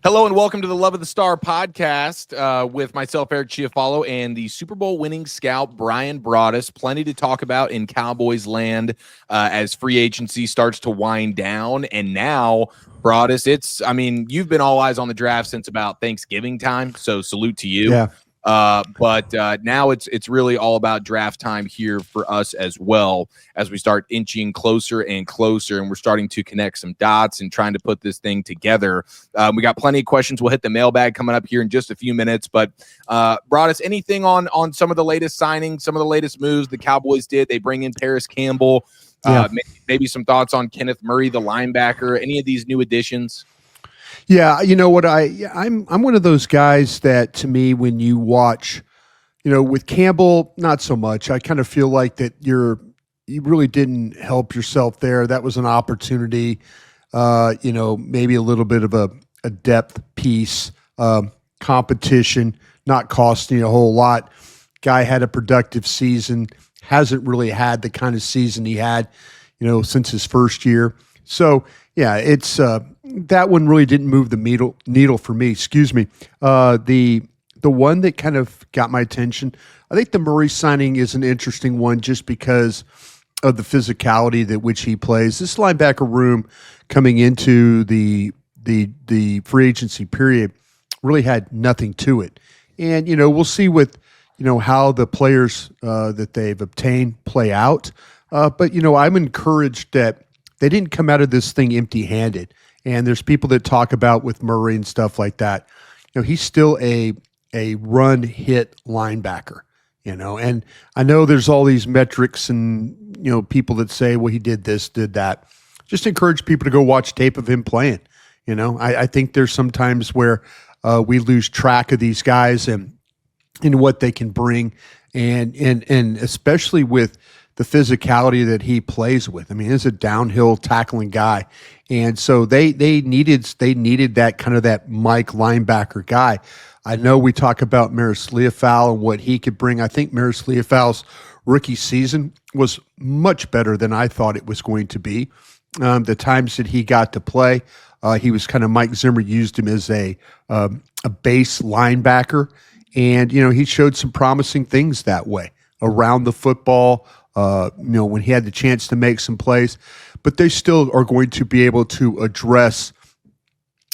Hello and welcome to the Love of the Star podcast with myself, Eric Chiafalo, and the Super Bowl winning scout, Brian Broaddus. Plenty to talk about in Cowboys land as free agency starts to wind down. And now, Broaddus, you've been all eyes on the draft since about Thanksgiving time, so salute to you. Yeah. But now it's really all about draft time here for us as well, as we start inching closer and closer, and we're starting to connect some dots and trying to put this thing together. We got plenty of questions. We'll hit the mailbag coming up here in just a few minutes. But Broaddus, anything on some of the latest signings, some of the latest moves the Cowboys did? They bring in Paris Campbell. Maybe some thoughts on Kenneth Murray, the linebacker. Any of these new additions? Yeah, you know what? I'm one of those guys that, to me, when you watch, with Campbell, not so much. I kind of feel like that you really didn't help yourself there. That was an opportunity, maybe a little bit of a depth piece, competition, not costing you a whole lot. Guy had a productive season, hasn't really had the kind of season he had, since his first year. So, yeah, it's that one really didn't move the needle for me. Excuse me. The one that kind of got my attention, I think the Murray signing is an interesting one just because of the physicality that which he plays. This linebacker room coming into the free agency period really had nothing to it, and we'll see with how the players that they've obtained play out. But I'm encouraged that they didn't come out of this thing empty-handed. And there's people that talk about with Murray and stuff like that. He's still a run hit linebacker, and I know there's all these metrics and, people that say, well, he did this, did that. Just encourage people to go watch tape of him playing. I think there's some times where we lose track of these guys and what they can bring. And especially with the physicality that he plays with. I mean, he's a downhill tackling guy. And so they needed that kind of that Mike linebacker guy. I know we talk about Maris Leofau and what he could bring. I think Maris Leofau's rookie season was much better than I thought it was going to be. The times that he got to play, he was kind of, Mike Zimmer used him as a base linebacker. And, he showed some promising things that way around the football, when he had the chance to make some plays, but they still are going to be able to address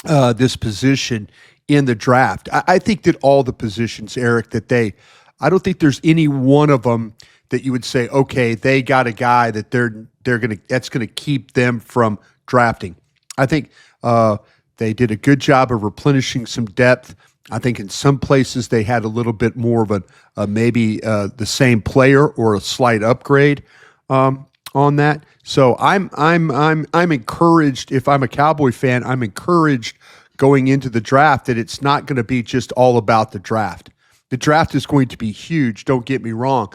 this position in the draft. I think that all the positions, Eric, I don't think there's any one of them that you would say, okay, they got a guy that that's gonna keep them from drafting. I think they did a good job of replenishing some depth. I think in some places they had a little bit more of maybe the same player or a slight upgrade on that. So I'm encouraged. If I'm a Cowboy fan, I'm encouraged going into the draft that it's not going to be just all about the draft. The draft is going to be huge. Don't get me wrong,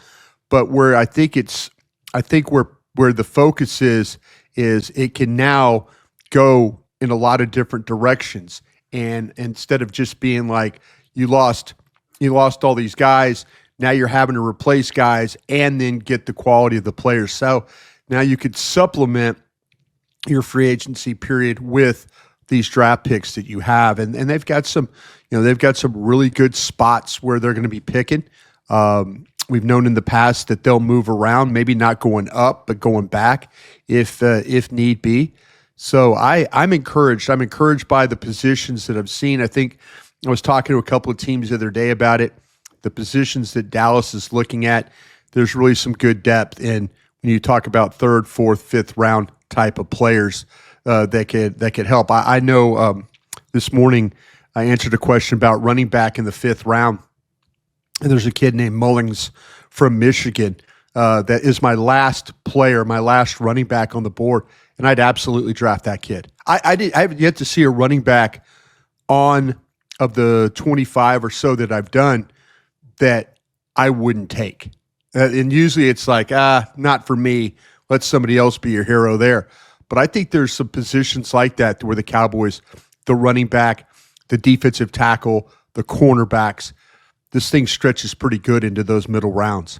but where I think where the focus is it can now go in a lot of different directions. And instead of just being like you lost all these guys, now you're having to replace guys and then get the quality of the players. So now you could supplement your free agency period with these draft picks that you have, and they've got some really good spots where they're going to be picking. We've known in the past that they'll move around, maybe not going up, but going back if need be. So I'm encouraged. I'm encouraged by the positions that I've seen. I think I was talking to a couple of teams the other day about it. The positions that Dallas is looking at, there's really some good depth. And when you talk about third, fourth, fifth round type of players that could help. I know this morning I answered a question about running back in the fifth round. And there's a kid named Mullings from Michigan that is my last player, my last running back on the board. And I'd absolutely draft that kid. I haven't yet to see a running back of the 25 or so that I've done that I wouldn't take. And usually it's like, not for me. Let somebody else be your hero there. But I think there's some positions like that where the Cowboys, the running back, the defensive tackle, the cornerbacks, this thing stretches pretty good into those middle rounds.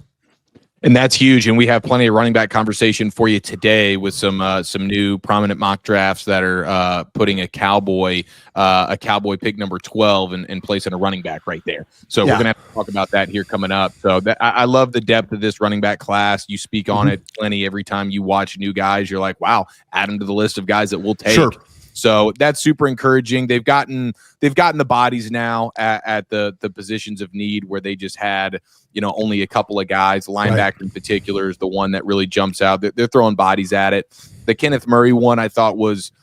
And that's huge. And we have plenty of running back conversation for you today with some new prominent mock drafts that are putting a cowboy pick number 12 and placing a running back right there. So we're gonna have to talk about that here coming up. So I love the depth of this running back class. You speak on it plenty every time you watch new guys. You're like, wow, add them to the list of guys that we'll take. Sure. So that's super encouraging. They've gotten the bodies now at the positions of need where they just had, only a couple of guys. Linebacker in particular is the one that really jumps out. They're throwing bodies at it. The Kenneth Murray one I thought was,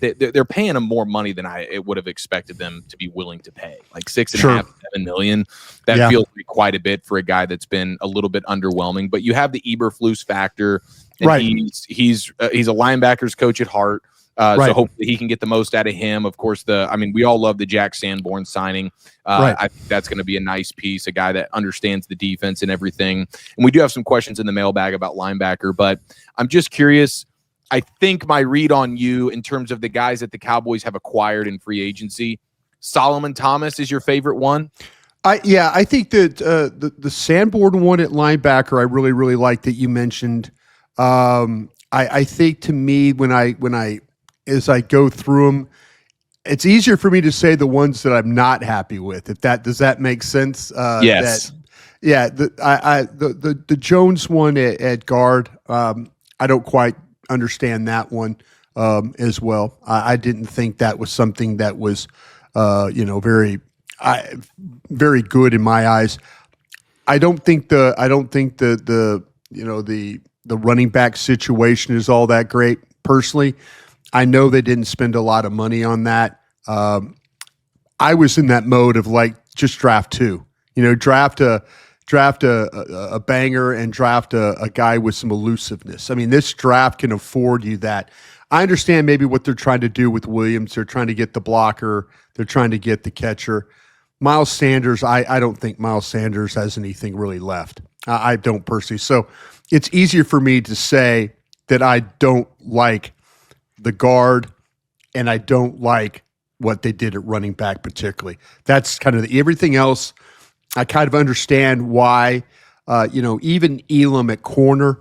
they're paying him more money than I would have expected them to be willing to pay, like $6.5, $7 million. That feels like quite a bit for a guy that's been a little bit underwhelming. But you have the Eberflus factor, and he's a linebackers coach at heart. So hopefully he can get the most out of him. Of course, we all love the Jack Sanborn signing. I think that's going to be a nice piece, a guy that understands the defense and everything. And we do have some questions in the mailbag about linebacker, but I'm just curious. I think my read on you in terms of the guys that the Cowboys have acquired in free agency, Solomon Thomas is your favorite one? I think that the Sanborn one at linebacker I really, really like that you mentioned. I think to me as I go through them, it's easier for me to say the ones that I'm not happy with. Does that make sense? Yes. The Jones one at guard, I don't quite understand that one as well. I didn't think that was something that was, very good in my eyes. I don't think the running back situation is all that great personally. I know they didn't spend a lot of money on that. I was in that mode of just draft two, draft a banger and draft a guy with some elusiveness. This draft can afford you that. I understand maybe what they're trying to do with Williams. They're trying to get the blocker. They're trying to get the catcher. Miles Sanders, I don't think Miles Sanders has anything really left. I don't personally. So it's easier for me to say that I don't like the guard, and I don't like what they did at running back particularly. That's kind of everything else. I kind of understand why, even Elam at corner,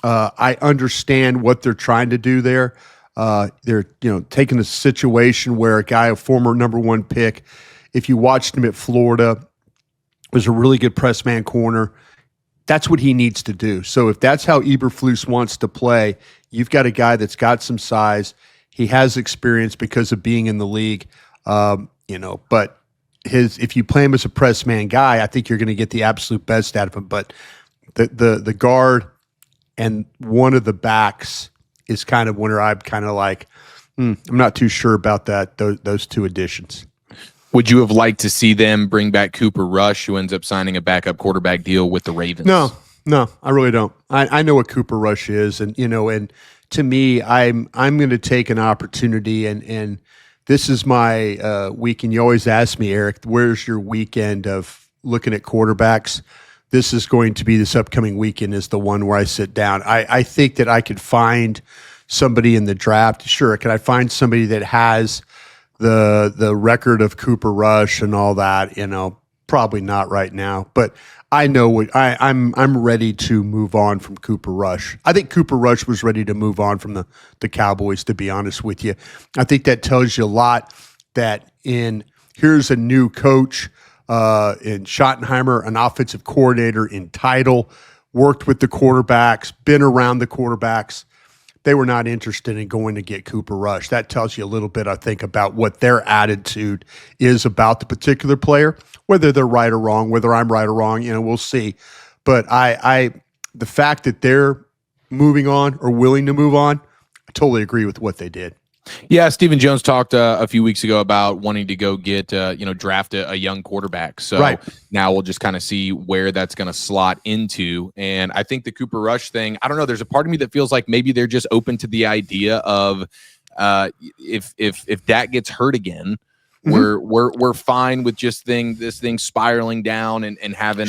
I understand what they're trying to do there. They're, taking a situation where a former number one pick, if you watched him at Florida, was a really good press man corner. That's what he needs to do. So if that's how Eberflus wants to play, you've got a guy that's got some size. He has experience because of being in the league, but if you play him as a press man guy, I think you're going to get the absolute best out of him. But the guard and one of the backs is kind of where I'm kind of like, I'm not too sure about that. Those two additions. Would you have liked to see them bring back Cooper Rush, who ends up signing a backup quarterback deal with the Ravens? No, I really don't. I know what Cooper Rush is, and and to me, I'm going to take an opportunity, and this is my weekend. You always ask me, Eric, where's your weekend of looking at quarterbacks? This is going to be this upcoming weekend is the one where I sit down. I think that I could find somebody in the draft. Sure, can I find somebody that has the record of Cooper Rush and all that? Probably not right now, but I know what I'm ready to move on from Cooper Rush. I think Cooper Rush was ready to move on from the Cowboys, to be honest with you. I think that tells you a lot that here's a new coach in Schottenheimer, an offensive coordinator in title, worked with the quarterbacks, been around the quarterbacks. They were not interested in going to get Cooper Rush. That tells you a little bit, I think, about what their attitude is about the particular player, whether they're right or wrong, whether I'm right or wrong, we'll see. But the fact that they're moving on or willing to move on, I totally agree with what they did. Yeah, Stephen Jones talked a few weeks ago about wanting to go get, draft a young quarterback. So now we'll just kind of see where that's going to slot into. And I think the Cooper Rush thing, I don't know. There's a part of me that feels like maybe they're just open to the idea of if Dak gets hurt again, we're fine with just this thing spiraling down and having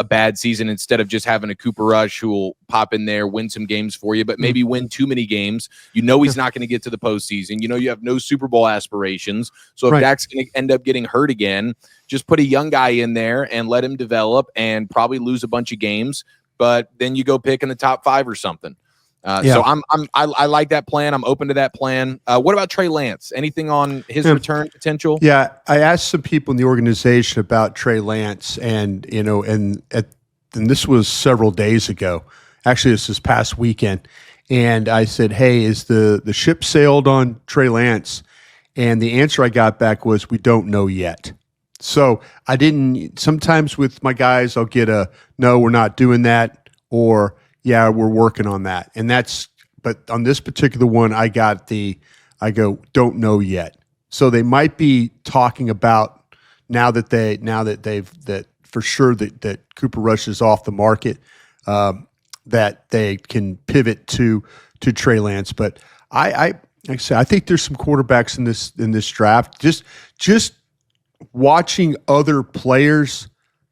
a bad season instead of just having a Cooper Rush who will pop in there, win some games for you, but maybe win too many games. You know he's not going to get to the postseason. You know you have no Super Bowl aspirations. So if Dak's going to end up getting hurt again, just put a young guy in there and let him develop and probably lose a bunch of games, but then you go pick in the top 5 or something. So I like that plan. I'm open to that plan. What about Trey Lance? Anything on his return potential? Yeah, I asked some people in the organization about Trey Lance, and and this was several days ago. Actually, this past weekend, and I said, "Hey, is the ship sailed on Trey Lance?" And the answer I got back was, "We don't know yet." So I didn't. Sometimes with my guys, I'll get a no, we're not doing that, or yeah, we're working on that. And but on this particular one, I go, don't know yet. So they might be talking about that for sure that Cooper Rush is off the market, that they can pivot to Trey Lance. But like I said, I think there's some quarterbacks in this draft. Just watching other players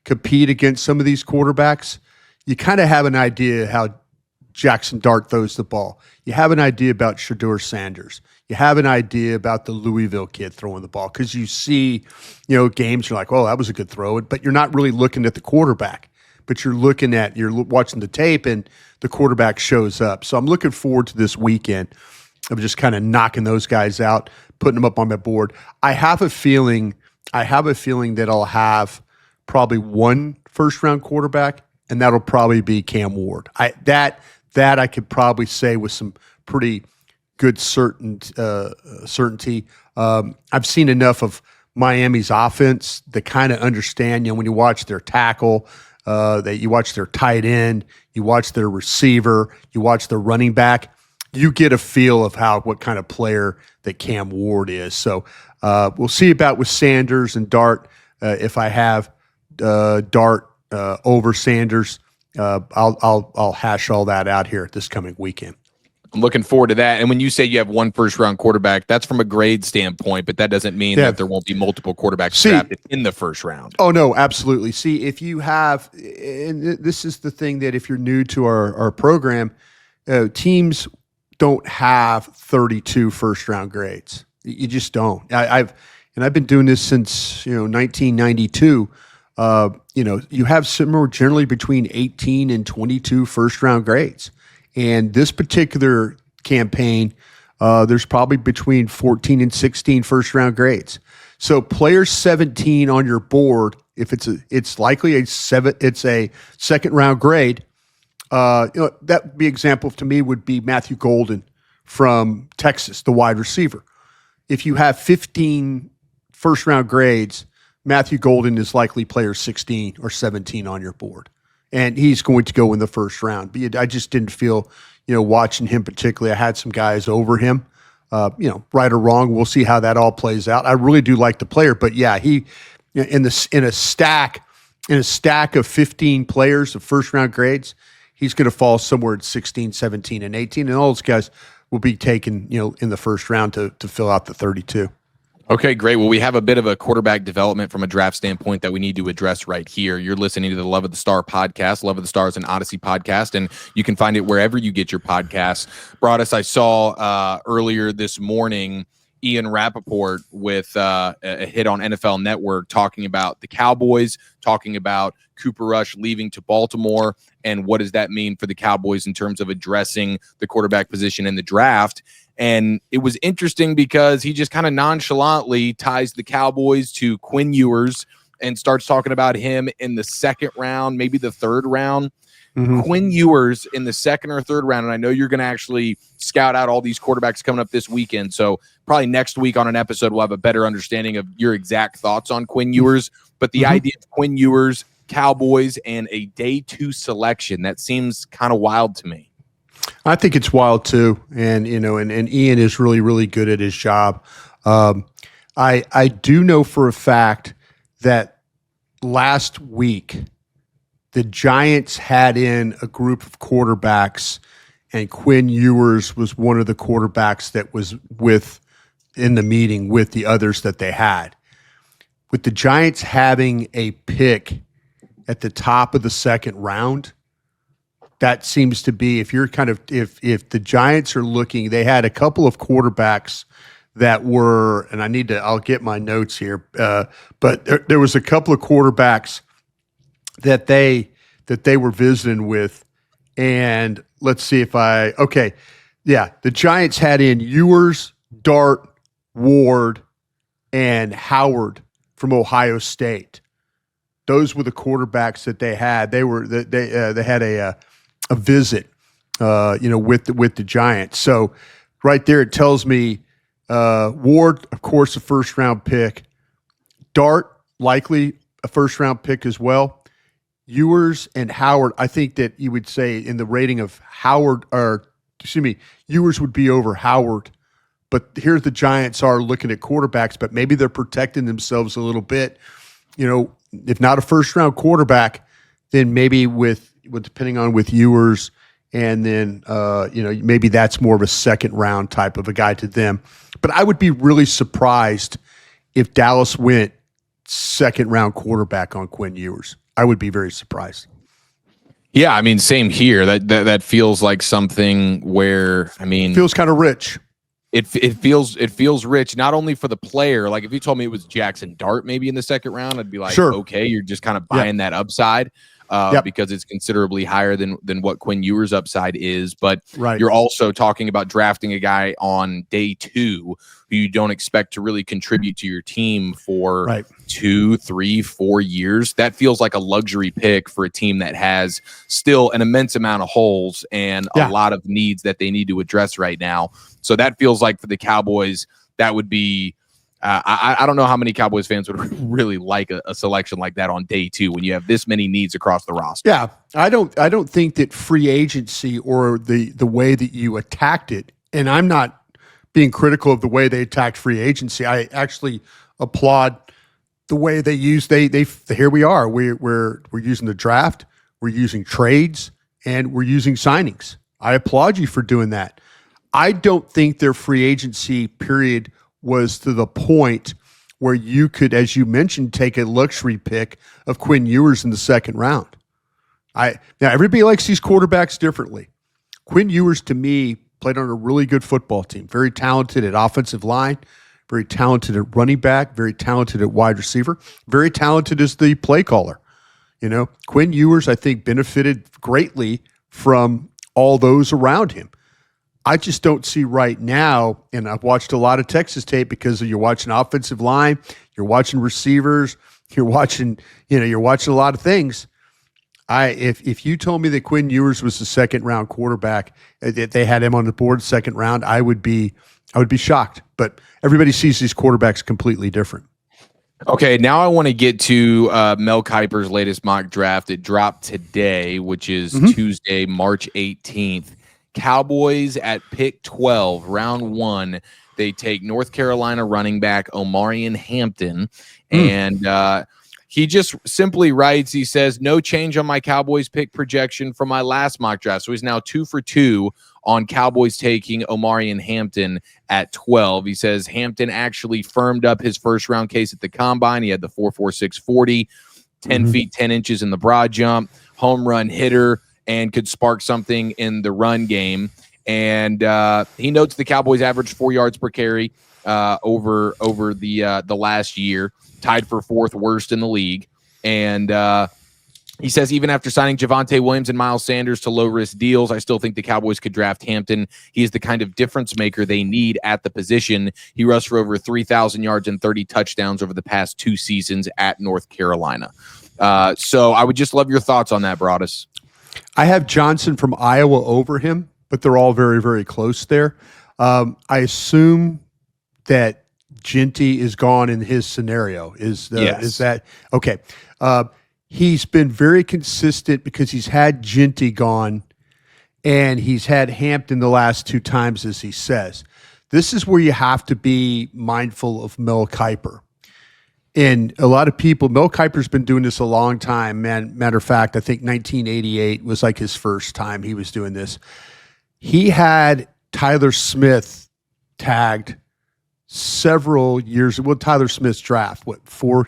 compete against some of these quarterbacks, you kind of have an idea how Jackson Dart throws the ball. You have an idea about Shedeur Sanders. You have an idea about the Louisville kid throwing the ball because you see, games, you're like, oh, that was a good throw. But you're not really looking at the quarterback. But you're watching the tape and the quarterback shows up. So I'm looking forward to this weekend of just kind of knocking those guys out, putting them up on my board. I have a feeling that I'll have probably one first-round quarterback, and that'll probably be Cam Ward. That I could probably say with some pretty good certainty. I've seen enough of Miami's offense to kind of understand, when you watch their tackle, that you watch their tight end, you watch their receiver, you watch their running back, you get a feel of what kind of player that Cam Ward is. So we'll see about with Sanders and Dart. If I have Dart over Sanders, I'll hash all that out here this coming weekend. I'm looking forward to that. And when you say you have one first-round quarterback, that's from a grade standpoint, but that doesn't mean that there won't be multiple quarterbacks drafted in the first round. Oh, no, absolutely. See, if you have, and this is the thing that if you're new to our program, teams don't have 32 first-round grades. You just don't. I've been doing this since 1992. You have somewhere generally between 18 and 22 first-round grades. And this particular campaign, there's probably between 14 and 16 first-round grades. So player 17 on your board, if it's likely it's a second-round grade. That would be example to me would be Matthew Golden from Texas, the wide receiver. If you have 15 first-round grades, Matthew Golden is likely player 16 or 17 on your board. And he's going to go in the first round. But I just didn't feel, watching him particularly. I had some guys over him, right or wrong. We'll see how that all plays out. I really do like the player. But, yeah, he in a stack of 15 players of first-round grades, he's going to fall somewhere at 16, 17, and 18. And all those guys will be taken, in the first round to fill out the 32. Okay, great. Well, we have a bit of a quarterback development from a draft standpoint that we need to address right here. You're listening to the Love of the Star podcast. Love of the Star is an Audacy podcast, and you can find it wherever you get your podcasts. Broadus, I saw earlier this morning Ian Rappaport with a hit on NFL Network talking about the Cowboys, talking about Cooper Rush leaving to Baltimore, and what does that mean for the Cowboys in terms of addressing the quarterback position in the draft. And it was interesting because he just kind of nonchalantly ties the Cowboys to Quinn Ewers and starts talking about him in the second round, maybe the third round. Mm-hmm. Quinn Ewers in the second or third round. And I know you're going to actually scout out all these quarterbacks coming up this weekend. So probably next week on an episode, we'll have a better understanding of your exact thoughts on Quinn Ewers. But the idea of Quinn Ewers, Cowboys, and a day 2 selection, that seems kind of wild to me. I think it's wild too, and and Ian is really, really good at his job. I do know for a fact that last week the Giants had in a group of quarterbacks, and Quinn Ewers was one of the quarterbacks that was in the meeting with the others that they had. With the Giants having a pick at the top of the second round. That seems to be, if if the Giants are looking, they had a couple of quarterbacks that were, and I'll get my notes here, but there was a couple of quarterbacks that they were visiting with, and let's see if the Giants had in Ewers, Dart, Ward, and Howard from Ohio State. Those were the quarterbacks that they had. They had a visit, with the Giants. So right there, it tells me Ward, of course, a first round pick. Dart, likely a first round pick as well. Ewers and Howard, I think that you would say in the rating of Ewers would be over Howard. But here the Giants are looking at quarterbacks, but maybe they're protecting themselves a little bit. If not a first round quarterback, then maybe with Ewers, and then maybe that's more of a second round type of a guy to them. But I would be really surprised if Dallas went second round quarterback on Quinn Ewers. I would be very surprised. Yeah, I mean, same here. That feels like something where, I mean, feels kind of rich. It feels rich, not only for the player. Like if you told me it was Jackson Dart maybe in the second round, I'd be like, sure, okay, you're just kind of buying that upside. Because it's considerably higher than what Quinn Ewers' upside is. But you're also talking about drafting a guy on day 2 who you don't expect to really contribute to your team for 2, 3, 4 years. That feels like a luxury pick for a team that has still an immense amount of holes and a lot of needs that they need to address right now. So that feels like for the Cowboys, that would be I don't know how many Cowboys fans would really like a selection like that on day 2 when you have this many needs across the roster. Yeah, I don't think that free agency or the way that you attacked it, and I'm not being critical of the way they attacked free agency. I actually applaud the way they used they here we are. We're using the draft, we're using trades, and we're using signings. I applaud you for doing that. I don't think their free agency period was to the point where you could, as you mentioned, take a luxury pick of Quinn Ewers in the second round. Now everybody likes these quarterbacks differently. Quinn Ewers, to me, played on a really good football team. Very talented at offensive line, very talented at running back, very talented at wide receiver, very talented as the play caller. Quinn Ewers, I think, benefited greatly from all those around him. I just don't see right now, and I've watched a lot of Texas tape because you're watching offensive line, you're watching receivers, you're watching a lot of things. If you told me that Quinn Ewers was the second round quarterback, that they had him on the board second round, I would be shocked. But everybody sees these quarterbacks completely different. Okay, now I want to get to Mel Kiper's latest mock draft. It dropped today, which is Tuesday, March 18th. Cowboys at pick 12, round 1. They take North Carolina running back Omarion Hampton. And he just simply writes, he says, no change on my Cowboys pick projection from my last mock draft. So he's now 2 for 2 on Cowboys taking Omarion Hampton at 12. He says Hampton actually firmed up his first round case at the combine. He had the 4.46 40, 10 feet 10 inches in the broad jump, home run hitter, and could spark something in the run game. And he notes the Cowboys averaged 4 yards per carry over the last year, tied for 4th worst in the league. And he says even after signing Javonte Williams and Miles Sanders to low-risk deals, I still think the Cowboys could draft Hampton. He is the kind of difference maker they need at the position. He rushed for over 3,000 yards and 30 touchdowns over the past 2 seasons at North Carolina. So I would just love your thoughts on that, Broadus. I have Johnson from Iowa over him, but they're all very, very close there. I assume that Ginty is gone in his scenario. Is that okay? He's been very consistent because he's had Ginty gone and he's had Hampton the last 2 times, as he says. This is where you have to be mindful of Mel Kiper. And a lot of people, Mel Kiper's been doing this a long time. Matter of fact, I think 1988 was like his first time he was doing this. He had Tyler Smith tagged several years. Well, Tyler Smith's draft, 4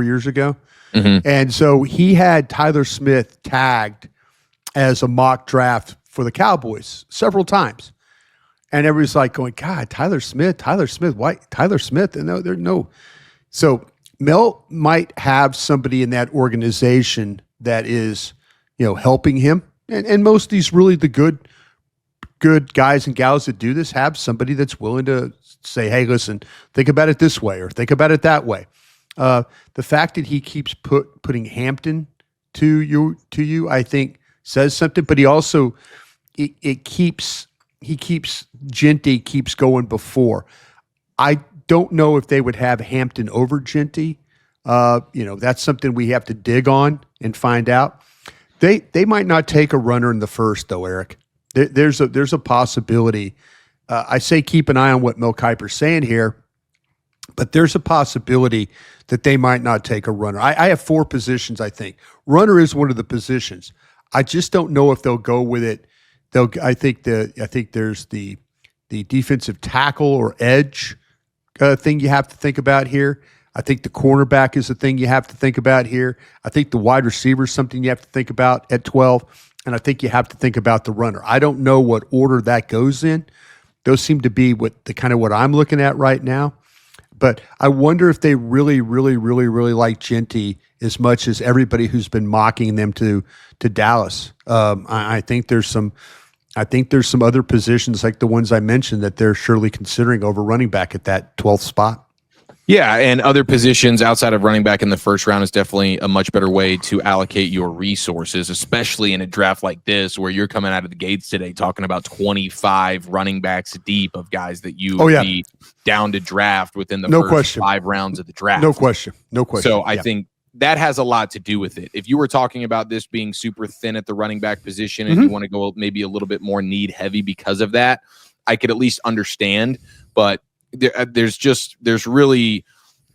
years ago? Mhm. And so he had Tyler Smith tagged as a mock draft for the Cowboys several times. And everybody's like going, God, Tyler Smith, why Tyler Smith? And no, there's no. So Mel might have somebody in that organization that is, helping him. And most of these really the good guys and gals that do this have somebody that's willing to say, hey, listen, think about it this way or think about it that way. The fact that he keeps putting Hampton to you, I think says something, but he also, Genty keeps going before. I don't know if they would have Hampton over Genty. That's something we have to dig on and find out. They might not take a runner in the first though, Eric. There's a possibility. I say keep an eye on what Mel Kiper's saying here, but there's a possibility that they might not take a runner. I have 4 positions, I think. Runner is one of the positions. I just don't know if they'll go with it. I think there's the defensive tackle or edge thing you have to think about here. I think the cornerback is a thing you have to think about here. I think the wide receiver is something you have to think about at 12, and I think you have to think about the runner. I don't know what order that goes in. Those seem to be what I'm looking at right now. But I wonder if they really, really, really, really like Genty as much as everybody who's been mocking them to Dallas. I think there's some other positions like the ones I mentioned that they're surely considering over running back at that 12th spot. Yeah, and other positions outside of running back in the first round is definitely a much better way to allocate your resources, especially in a draft like this where you're coming out of the gates today talking about 25 running backs deep of guys that you would be down to draft within the first 5 rounds of the draft. No question. So I think that has a lot to do with it. If you were talking about this being super thin at the running back position and you want to go maybe a little bit more need heavy because of that, I could at least understand, but there's really,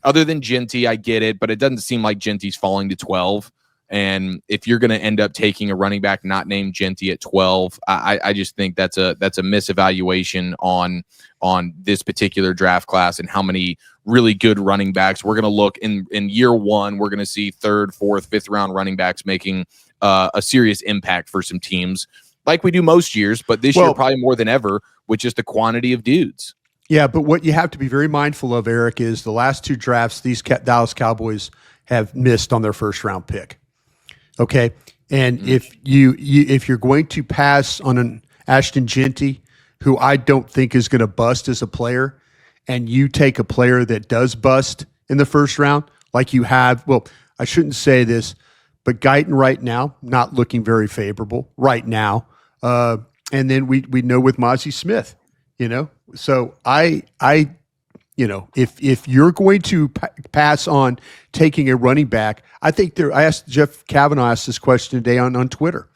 other than Genty, I get it, but it doesn't seem like Genty's falling to 12. And if you're going to end up taking a running back not named Genty at 12, I just think that's a misevaluation on this particular draft class and how many really good running backs. We're going to look in year 1, we're going to see 3rd, 4th, 5th round running backs making a serious impact for some teams like we do most years, but this year probably more than ever with just the quantity of dudes. Yeah, but what you have to be very mindful of, Eric, is the last 2 drafts these Dallas Cowboys have missed on their first round pick. Okay, and if you're going to pass on an Ashton Genty, who I don't think is going to bust as a player, and you take a player that does bust in the first round, like you have, well, I shouldn't say this, but Guyton right now not looking very favorable right now, and then we know with Mozzie Smith. So if you're going to pass on taking a running back, I think I asked Jeff Kavanaugh asked this question today on Twitter.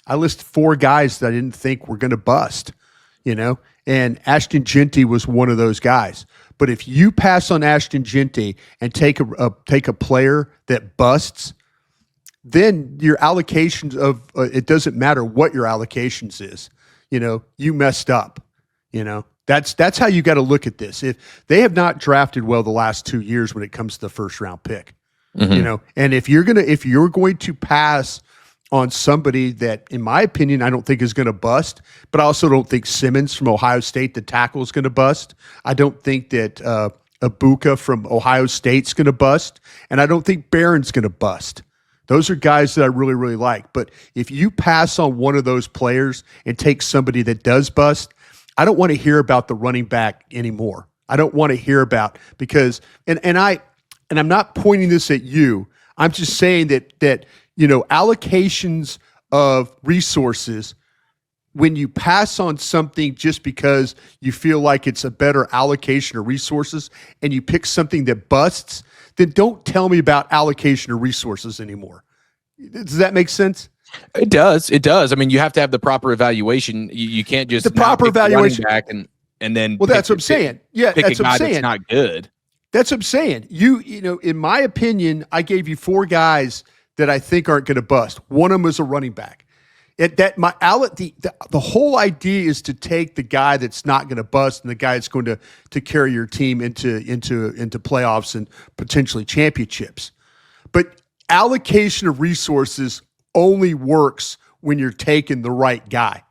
I listed 4 guys that I didn't think were going to bust, and Ashton Genty was one of those guys. But if you pass on Ashton Genty and take a player that busts, then your allocations of it doesn't matter what your allocations is, you messed up. That's how you got to look at this. If they have not drafted well the last 2 years when it comes to the first round pick, and if you're going to pass on somebody that, in my opinion, I don't think is going to bust, but I also don't think Simmons from Ohio State, the tackle, is going to bust. I don't think that Ibuka from Ohio State's going to bust, and I don't think Barron's going to bust. Those are guys that I really, really like. But if you pass on one of those players and take somebody that does bust, I don't want to hear about the running back anymore. I don't want to hear about because and I'm not pointing this at you. I'm just saying that allocations of resources, when you pass on something just because you feel like it's a better allocation of resources and you pick something that busts, then don't tell me about allocation of resources anymore. Does that make sense? It does. I mean, you have to have the proper evaluation. You can't just the proper evaluation back and then. Well, that's what I'm saying. Yeah, that's what I'm saying. That's not good. That's what I'm saying. In my opinion, I gave you 4 guys that I think aren't going to bust. One of them is a running back. The whole idea is to take the guy that's not going to bust and the guy that's going to carry your team into playoffs and potentially championships. But allocation of resources only works when you're taking the right guy.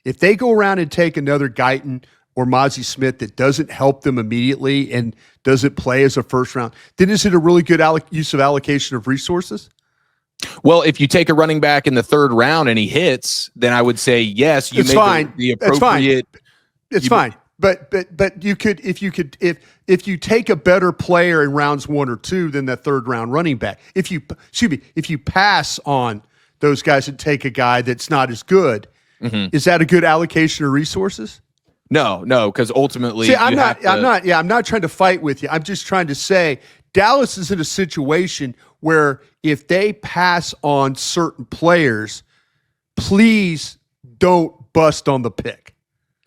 If they go around and take another Guyton or Mozzie Smith that doesn't help them immediately and doesn't play as a first round, then is it a really good use of allocation of resources? Well, if you take a running back in the third round and he hits, then I would say yes. You made the appropriate. It's fine. But you could if you take a better player in rounds 1 or 2 than that third round running back. If you pass on those guys and take a guy that's not as good, is that a good allocation of resources? No, because ultimately, see, I'm not trying to fight with you. I'm just trying to say Dallas is in a situation where if they pass on certain players, please don't bust on the pick.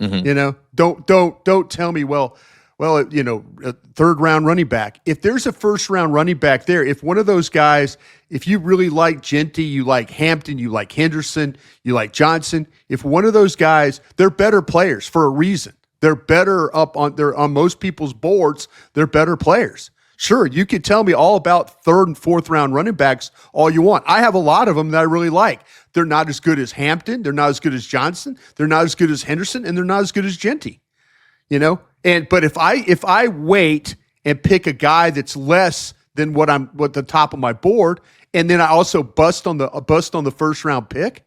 You know, don't tell me, well, a third round running back. If there's a first round running back there, if one of those guys, if you really like Genty, you like Hampton, you like Henderson, you like Johnson, if one of those guys, they're better players for a reason. They're better on most people's boards. They're better players. Sure, you could tell me all about third and fourth round running backs all you want. I have a lot of them that I really like. They're not as good as Hampton. They're not as good as Johnson. They're not as good as Henderson, and they're not as good as Genty. You know, but if I wait and pick a guy that's less than what the top of my board, and then I also bust on the first round pick,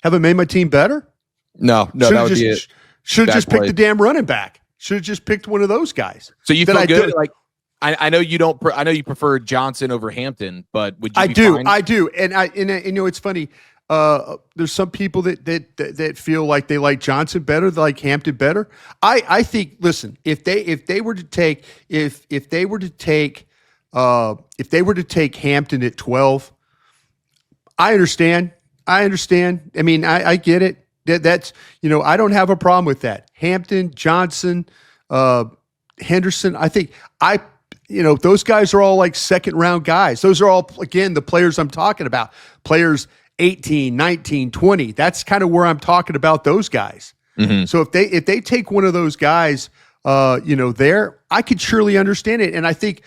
have I made my team better? No, that would be it. Should have just picked the damn running back. Should have just picked one of those guys. So you feel good? Like I know you don't. I know you prefer Johnson over Hampton, but would you? I do, and you know it's funny. There's some people that feel like they like Johnson better, they like Hampton better. I think. Listen, if they were to take Hampton at 12, I understand. I mean, I get it. That's I don't have a problem with that. Hampton, Johnson, Henderson. I think those guys are all like second round guys. Those are all, again, the players I'm talking about. Players 18, 19, 20. That's kind of where I'm talking about those guys. So if they take one of those guys, there, I could surely understand it. And I think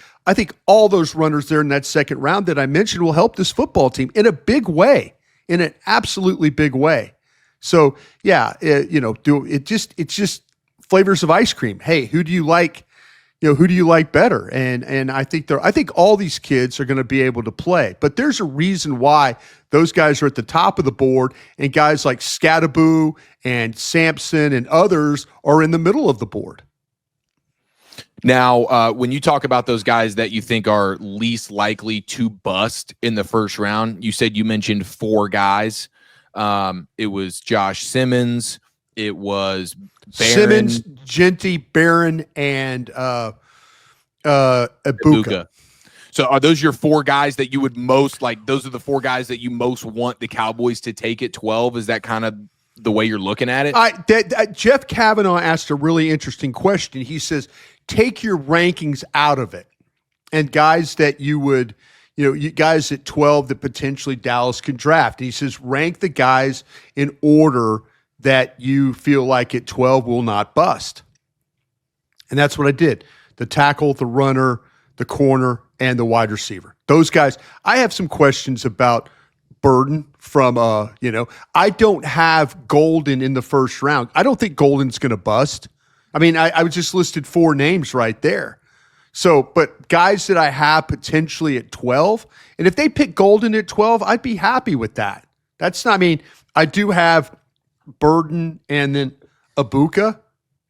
all those runners there in that second round that I mentioned will help this football team in a big way, in an absolutely big way. So yeah, it's just flavors of ice cream. Hey, who do you like? Who do you like better? And I think all these kids are going to be able to play, but there's a reason why those guys are at the top of the board and guys like Scattaboo and Sampson and others are in the middle of the board. Now, when you talk about those guys that you think are least likely to bust in the first round, you mentioned 4 guys. It was Josh Simmons. It was Barron, Simmons, Genty, Barron, and Ibuka. So are those your 4 guys that you would most like? Those are the 4 guys that you most want the Cowboys to take at 12? Is that kind of the way you're looking at it? Jeff Kavanaugh asked a really interesting question. He says, take your rankings out of it. And guys that you would, guys at 12 that potentially Dallas can draft. And he says, rank the guys in order that you feel like at 12 will not bust. And that's what I did. The tackle, the runner, the corner, and the wide receiver. Those guys, I have some questions about Burden from, I don't have Golden in the first round. I don't think Golden's going to bust. I mean, I just listed 4 names right there. So, but guys that I have potentially at 12, and if they pick Golden at 12, I'd be happy with that. I do have Burden and then Ibuka.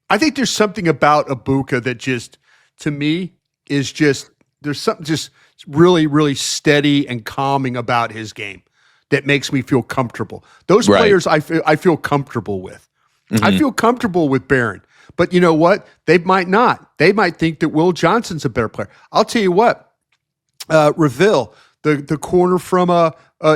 I think there's something about Ibuka that just, to me, is just, there's something just really, really steady and calming about his game that makes me feel comfortable. Those players I feel comfortable with. I feel comfortable with Barron. But you know what? They might not. They might think that Will Johnson's a better player. I'll tell you what, Reville, the corner from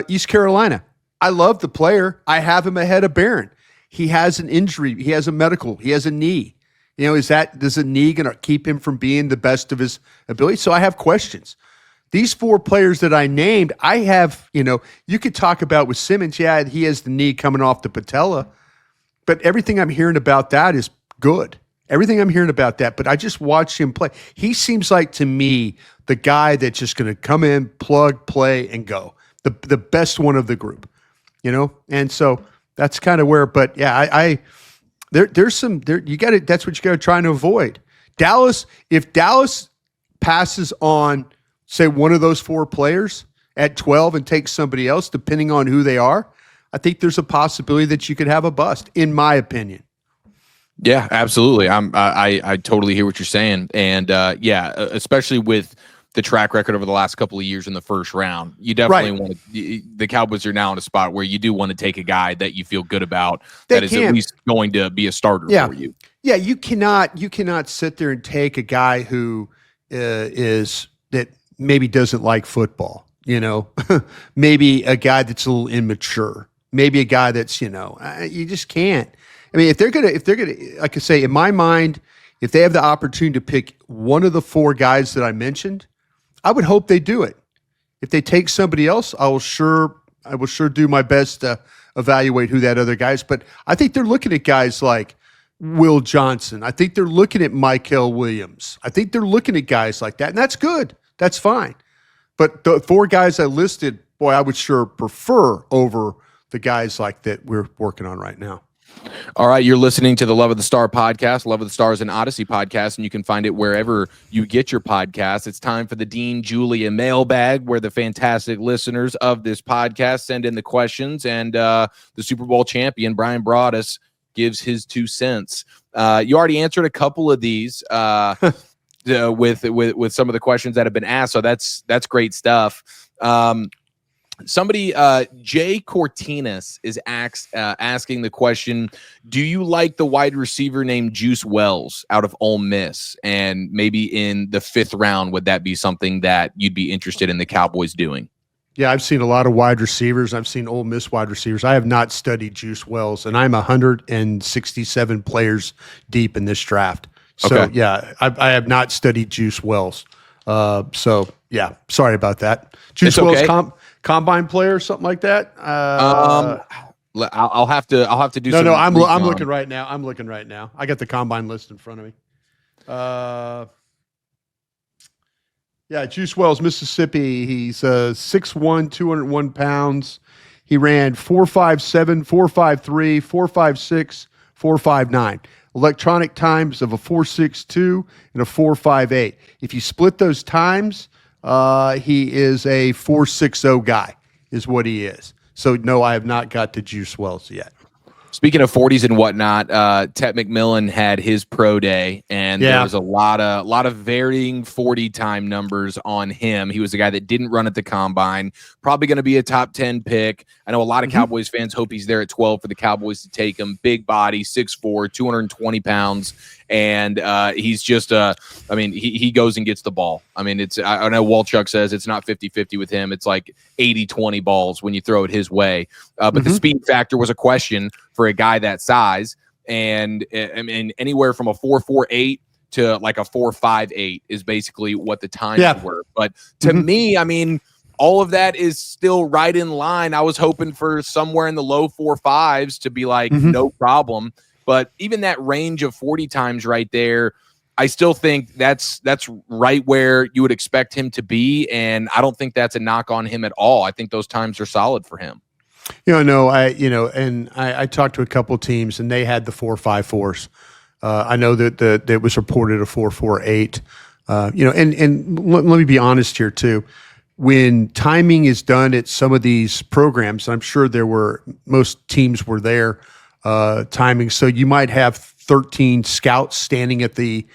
East Carolina, I love the player. I have him ahead of Barron. He has an injury. He has a medical. He has a knee. Is a knee going to keep him from being the best of his ability? So I have questions. These 4 players that I named, I have, you could talk about with Simmons. Yeah, he has the knee coming off the patella, but everything I'm hearing about that is good. Everything I'm hearing about that, but I just watched him play. He seems like to me the guy that's just going to come in, plug, play, and go. The best one of the group, And so that's kind of where. But yeah, there's some there. You got to. That's what you got to try and avoid. Dallas. If Dallas passes on, say, one of those four players at 12 and takes somebody else, depending on who they are, I think there's a possibility that you could have a bust. In my opinion. Yeah, absolutely. I totally hear what you're saying, and especially with the track record over the last couple of years in the first round, you definitely want to. The Cowboys are now in a spot where you do want to take a guy that you feel good about that is at least going to be a starter for you. Yeah, you cannot sit there and take a guy who is that maybe doesn't like football. Maybe a guy that's a little immature. Maybe a guy that's you just can't. I mean, if they're gonna, like I say, in my mind, if they have the opportunity to pick one of the four guys that I mentioned, I would hope they do it. If they take somebody else, I will sure do my best to evaluate who that other guy is. But I think they're looking at guys like Will Johnson. I think they're looking at Michael Williams. I think they're looking at guys like that, and that's good. That's fine. But the four guys I listed, boy, I would sure prefer over the guys like that we're working on right now. All right, you're listening to the Love of the Star podcast. Love of the Star is an Audacy podcast, and you can find it wherever you get your podcasts. It's time for the Dean Julia mailbag, where the fantastic listeners of this podcast send in the questions, and the Super Bowl champion, Brian Broaddus, gives his 2 cents. You already answered a couple of these with some of the questions that have been asked, so that's great stuff. Somebody, Jay Cortinas, is asking the question, do you like the wide receiver named Juice Wells out of Ole Miss? And maybe in the 5th round, would that be something that you'd be interested in the Cowboys doing? Yeah, I've seen a lot of wide receivers. I've seen Ole Miss wide receivers. I have not studied Juice Wells, and I'm 167 players deep in this draft. So, okay. Yeah, I have not studied Juice Wells. So, yeah, sorry about that. Juice Wells combine player or something like that. I'll have to do. No, I'm looking right now. I got the combine list in front of me. Yeah, Juice Wells, Mississippi. He's 6'1", 201 pounds. He ran 4.57, 4.53, 4.56, 4.59. Electronic times of a 4.62 and a 4.58. If you split those times, he is a 4.60 guy, is what he is. So, no, I have not got to Juice Wells yet. Speaking of 40s and whatnot, Tet McMillan had his pro day, and there was a lot of varying 40 time numbers on him. He was a guy that didn't run at the combine, probably going to be a top 10 pick. I know a lot of Cowboys fans hope he's there at 12 for the Cowboys to take him. Big body, 6'4", 220 pounds. And he's just he goes and gets the ball. I mean, I know Walchuk says it's not 50-50 with him. It's like 80-20 balls when you throw it his way. But the speed factor was a question for a guy that size. And I mean, anywhere from a 4.48 to like a 4.58 is basically what the times were. But to me, I mean, all of that is still right in line. I was hoping for somewhere in the low 4.5s to be like, no problem. But even that range of 40 times right there, I still think that's right where you would expect him to be. And I don't think that's a knock on him at all. I think those times are solid for him. I talked to a couple teams and they had the 4.54s. I know that it was reported a 4.48. And let me be honest here too. When timing is done at some of these programs, I'm sure most teams were there. Timing. So you might have 13 scouts standing at the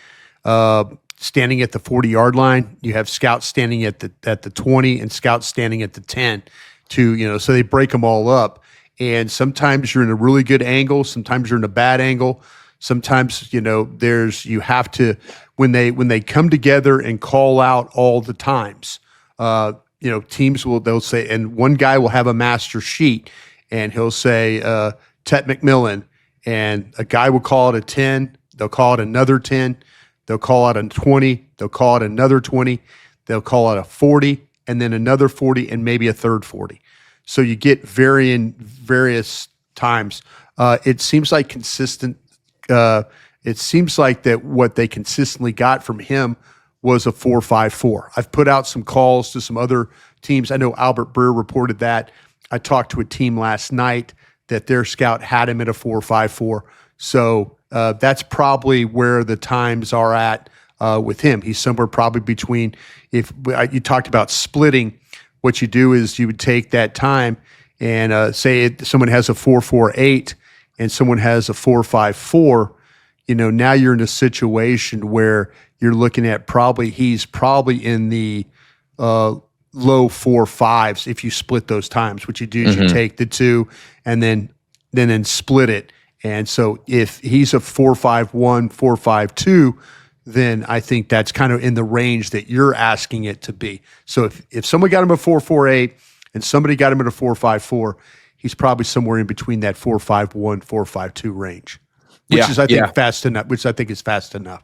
40-yard line. You have scouts standing at the 20 and scouts standing at the 10 so they break them all up. And sometimes you're in a really good angle. Sometimes you're in a bad angle. Sometimes, you have to, when they come together and call out all the times, teams they'll say, and one guy will have a master sheet and he'll say, Tet McMillan, and a guy will call it a 10. They'll call it another 10. They'll call it a 20. They'll call it another 20. They'll call it a 40, and then another 40, and maybe a third 40. So you get various times. It seems like consistent it seems like that what they consistently got from him was a 4.54. I've put out some calls to some other teams. I know Albert Breer reported that. I talked to a team last night that their scout had him at a 4.54. So that's probably where the times are at with him. He's somewhere probably between, if you talked about splitting, what you do is you would take that time and say someone has a 4.48 and someone has a 4.54, now you're in a situation where you're looking at he's probably in the low 4.5s if you split those times. What you do is you take the two and then split it. And so if he's a 4.51, 4.52, then I think that's kind of in the range that you're asking it to be. So if someone got him a 4.48 and somebody got him at a 4.54, he's probably somewhere in between that 4.51, 4.52 range, which is, I think, fast enough, which I think is fast enough.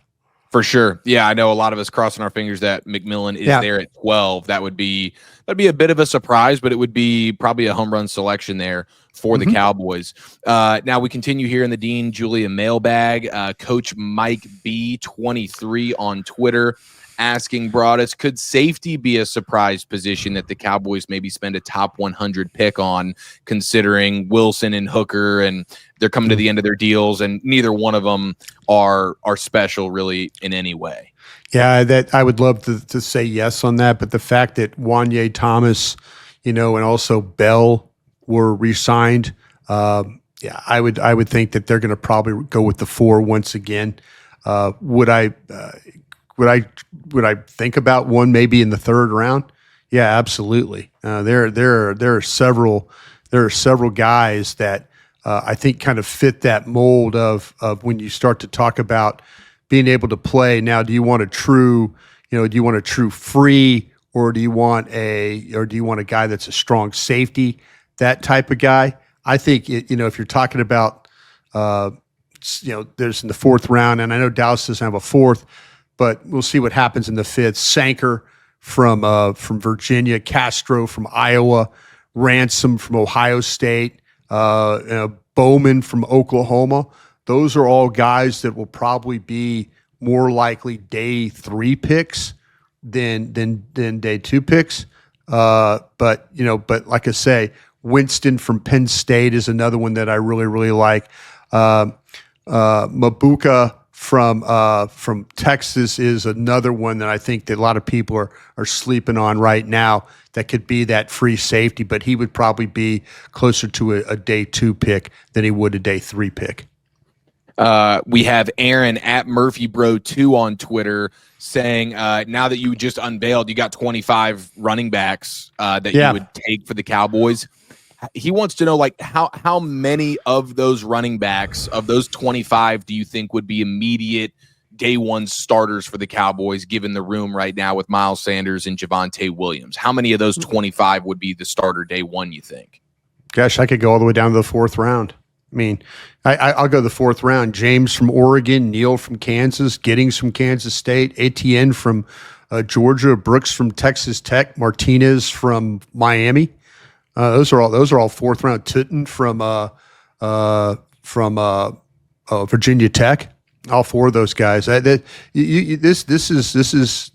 For sure. Yeah, I know a lot of us crossing our fingers that McMillan is there at 12. That'd be a bit of a surprise, but it would be probably a home run selection there for the Cowboys. Now we continue here in the Dean Julia mailbag. Coach Mike B23 on Twitter asking Broadus, could safety be a surprise position that the Cowboys maybe spend a top 100 pick on, considering Wilson and Hooker, and they're coming to the end of their deals, and neither one of them are special really in any way? Yeah, that I would love to say yes on that, but the fact that Wanye Thomas, and also Bell were re-signed, I would think that they're going to probably go with the 4 once again. Would I think about one maybe in the 3rd round? Yeah, absolutely. There are several guys that I think kind of fit that mold of when you start to talk about being able to play. Now, do you want a true free, or do you want a guy that's a strong safety, that type of guy? I think if you're talking about there's in the 4th round, and I know Dallas doesn't have a 4th, but we'll see what happens in the 5th. Sanker from Virginia, Castro from Iowa, Ransom from Ohio State, Bowman from Oklahoma. Those are all guys that will probably be more likely day 3 picks than day 2 picks. But like I say, Winston from Penn State is another one that I really, really like. Mabuka from Texas is another one that I think that a lot of people are sleeping on right now, that could be that free safety, but he would probably be closer to a day 2 pick than he would a day 3 pick. We have Aaron at MurphyBro2 on Twitter saying, now that you just unveiled, you got 25 running backs that you would take for the Cowboys. He wants to know, how many of those running backs, of those 25, do you think would be immediate day 1 starters for the Cowboys, given the room right now with Miles Sanders and Javonte Williams? How many of those 25 would be the starter day 1, you think? Gosh, I could go all the way down to the 4th round. I mean, I'll go the 4th round. James from Oregon, Neal from Kansas, Giddings from Kansas State, Etienne from Georgia, Brooks from Texas Tech, Martinez from Miami. Those are all 4th round. Tutton from Virginia Tech. All 4 of those guys. This is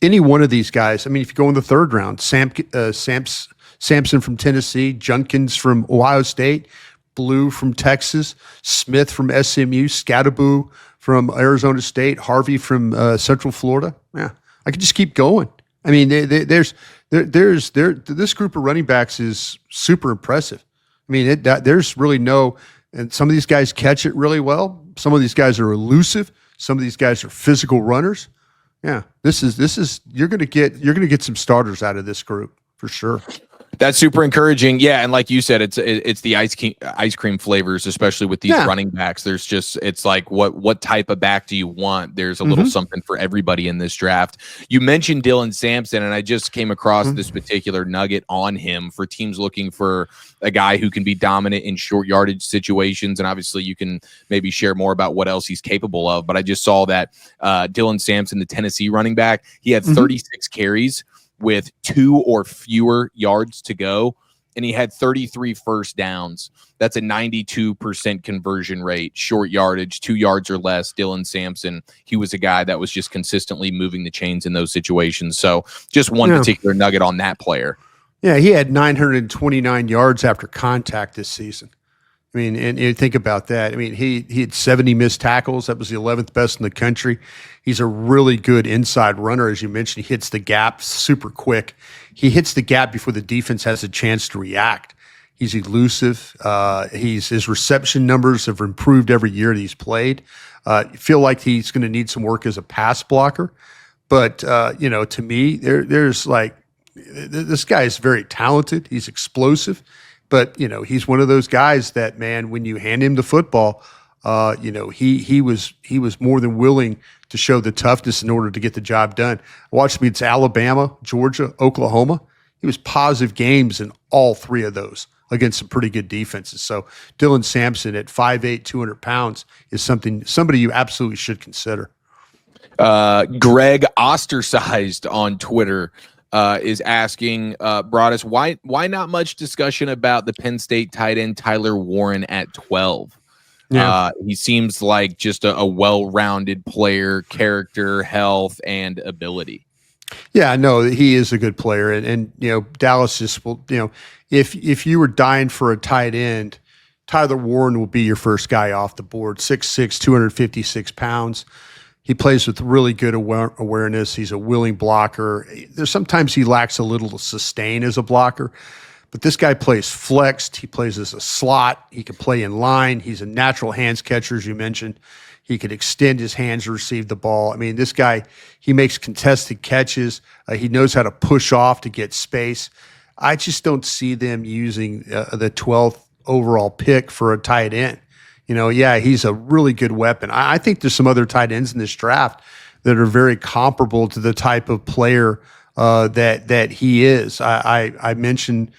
any one of these guys. I mean, if you go in the 3rd round, Sampson from Tennessee, Junkins from Ohio State, Blue from Texas, Smith from SMU, Scatteraboo from Arizona State, Harvey from Central Florida. Yeah, I could just keep going. I mean, this group of running backs is super impressive. I mean, there's really and some of these guys catch it really well. Some of these guys are elusive. Some of these guys are physical runners. Yeah, this is you're gonna get some starters out of this group for sure. That's super encouraging. Yeah, and like you said, it's the ice cream flavors, especially with these running backs. There's just, it's like what type of back do you want? There's a little something for everybody in this draft. You mentioned Dylan Sampson, and I just came across this particular nugget on him for teams looking for a guy who can be dominant in short yardage situations. And obviously you can maybe share more about what else he's capable of. But I just saw that Dylan Sampson, the Tennessee running back, he had 36 carries with 2 or fewer yards to go. and he had 33 first downs. That's a 92% conversion rate, short yardage, 2 yards or less. Dylan Sampson, he was a guy that was just consistently moving the chains in those situations. So just one particular nugget on that player. Yeah, he had 929 yards after contact this season. I mean, and you think about that. I mean, he had 70 missed tackles. That was the 11th best in the country. He's a really good inside runner, as you mentioned. He hits the gap super quick. He hits the gap before the defense has a chance to react. He's elusive. His reception numbers have improved every year that he's played. I feel like he's going to need some work as a pass blocker. But, to me, there's like, this guy is very talented. He's explosive. But, he's one of those guys that, man, when you hand him the football, he was more than willing to show the toughness in order to get the job done. I watched him against Alabama, Georgia, Oklahoma. He was positive games in all three of those against some pretty good defenses. So Dylan Sampson at 5'8", 200 pounds is somebody you absolutely should consider. Greg Ostracized on Twitter is asking Broadus, why not much discussion about the Penn State tight end Tyler Warren at 12? Yeah. He seems like just a well-rounded player, character, health, and ability. Yeah, no, he is a good player, and Dallas just will. If you were dying for a tight end, Tyler Warren will be your first guy off the board. 6'6", 256 pounds. He plays with really good awareness. He's a willing blocker. Sometimes he lacks a little sustain as a blocker, but this guy plays flexed. He plays as a slot. He can play in line. He's a natural hands catcher, as you mentioned. He could extend his hands to receive the ball. I mean, this guy, he makes contested catches. He knows how to push off to get space. I just don't see them using the 12th overall pick for a tight end. He's a really good weapon. I think there's some other tight ends in this draft that are very comparable to the type of player that he is. I mentioned,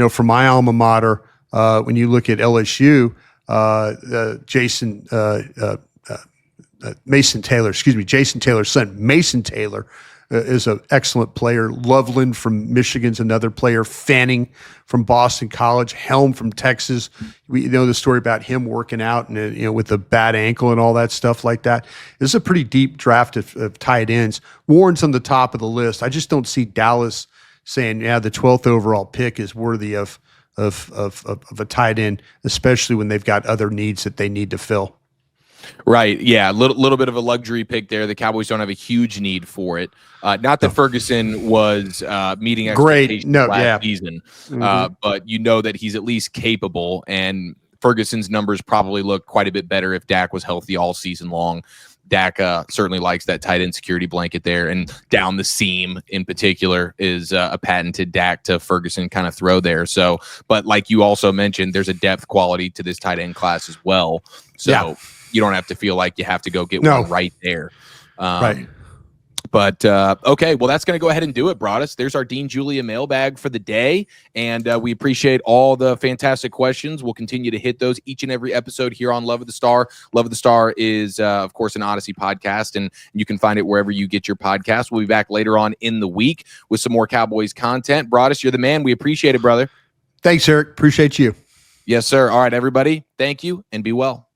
from my alma mater, when you look at LSU, Jason Taylor's son, Mason Taylor, is an excellent player. Loveland from Michigan's another player. Fanning from Boston College. Helm from Texas. We know the story about him working out and with a bad ankle and all that stuff like that. This is a pretty deep draft of tight ends. Warren's on the top of the list. I just don't see Dallas saying, the 12th overall pick is worthy of a tight end, especially when they've got other needs that they need to fill. Right. Yeah. A little bit of a luxury pick there. The Cowboys don't have a huge need for it. Not that Ferguson was meeting expectations last season, but that he's at least capable, and Ferguson's numbers probably look quite a bit better if Dak was healthy all season long. Dak certainly likes that tight end security blanket there, and down the seam in particular is a patented Dak to Ferguson kind of throw there. So, but like you also mentioned, there's a depth quality to this tight end class as well. So you don't have to feel like you have to go get one right there. Right. But, okay, well, that's going to go ahead and do it, Broadus. There's our Dean Julia mailbag for the day, and we appreciate all the fantastic questions. We'll continue to hit those each and every episode here on Love of the Star. Love of the Star is, of course, an Audacy podcast, and you can find it wherever you get your podcast. We'll be back later on in the week with some more Cowboys content. Broadus, you're the man. We appreciate it, brother. Thanks, Eric. Appreciate you. Yes, sir. All right, everybody, thank you, and be well.